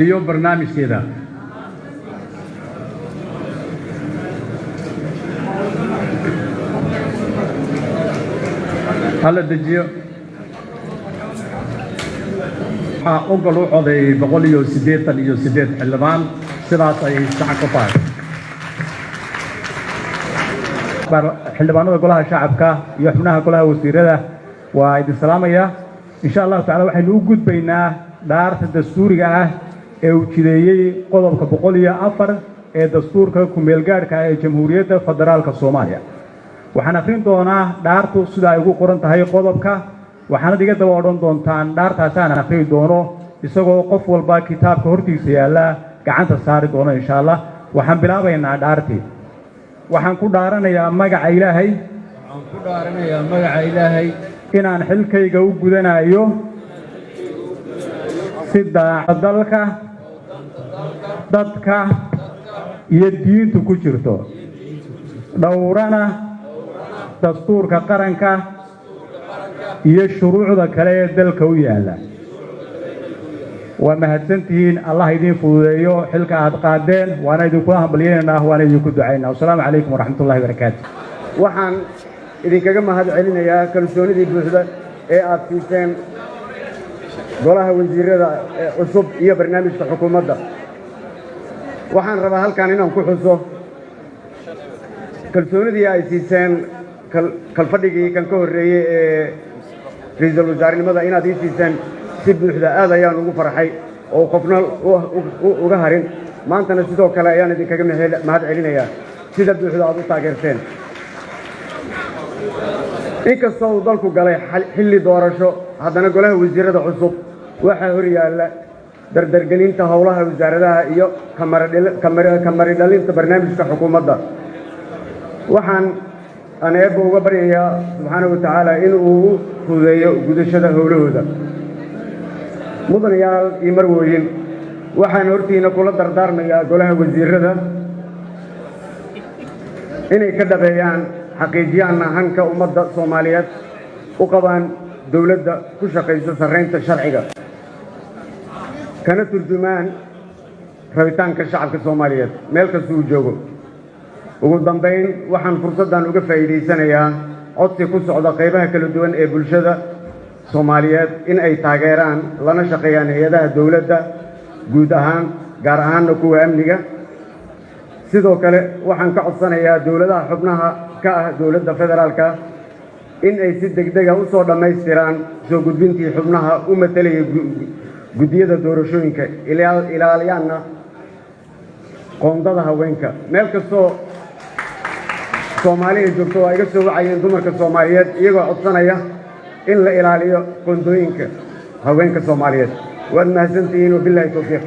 iyo barnaamijkeeda. هلا دجيو أقول عضي بقول يو سيدات حلبان سلاس أي ساعة حلبان كلها شعبك يحمناها كلها وسيرة وعيد السلامية إن شاء الله تعالى وحين وجود بينا دارت الدستورية أو كذي قلبك بقولي أفر دستورك كميلجار كجمهورية فدرالك الصومالية waxaan akhrin doonaa dhaartu sida ay ugu qoran tahay qodobka waxaana diga daba odhan doontaan dhaartaas aan akhrin doono isagoo qof walba kitaabka hortiisa yaala gacanta saari doono insha Allah waxaan bilaabaynaa dhaartii waxaan ku dhaaranayaa magaca Ilaahay inaan xilkayga u gudanayo sida dalka dadka iyo diintu ku jirto dhowrana dastuurka qaranka iyo shuruucda kale ee dalka u yaala waa mahadsantihiin Allah idin fududeeyo xilka aad qaadeen waana idinku hambalyeynaa waana idinku ducaynaa assalamu alaykum wa rahmatullahi wa barakaatuh waxaan idinkaga mahad celinayaa kalsoonidii buuxda ee aad siiseen golaha wasiirada cusub iyo barnaamijka xukuumadda waxaan rabaa halkan inaan ku xuso kalsoonidii ay siiseen kalfadhigii kan ka horreeyay ee ra'iisul wasaarenimada inaad ii siiseen si buuxda aad ayaan ugu farxay oo qofna uga harin maantana sidoo kale ayaan idinkaga mahad celinayaa sida buuxda aad u taageerteen inkastoo uu dalku galay xilli doorasho haddana golaha wasiirada cusub waxaa hor yaalla dardargelinta howlaha wasaaradaha iyo kamari dhalinta barnaamijka xukuumadda waxaan أنا أبغى وبريها سبحانه وتعالى إنه خذيه قدشة هولودا مدنيال يمروين وحن أرتينا كل دردارنا يا قولها وزير هذا إني كذا بيان حقيقيانا هنك أمضى الصوماليات وقبان دولة كل قيس سرين الشرعية كانت ترجمان ربيتان كشعب الصوماليات ملك السوق جوجو ugu dambeyn waxaan fursadan uga faa'iideysanayaa codsi ku socda qaybaha kala duwan ee bulshada Soomaaliyeed in ay taageeraan lana shaqeeyaan hay'adaha dawladda guud ahaan gaar ahaan kuwa amniga sidoo kale waxaan ka codsanayaa dawladaha xubnaha ka ah dawladda federaalka in ay si degdeg ah u soo dhameystiraan soo gudbintii xubnaha u matalaya gudiyada doorashooyinka ilaaliyana qoondada haweenka meel kastoo Soomaaliya joogto ay ka soo wacayeen dumarka Soomaaliyeed iyagoo codsanaya in la ilaaliyo qoondooyinka haweenka Soomaaliyeed waad mahadsantihiin billahi tawfiiq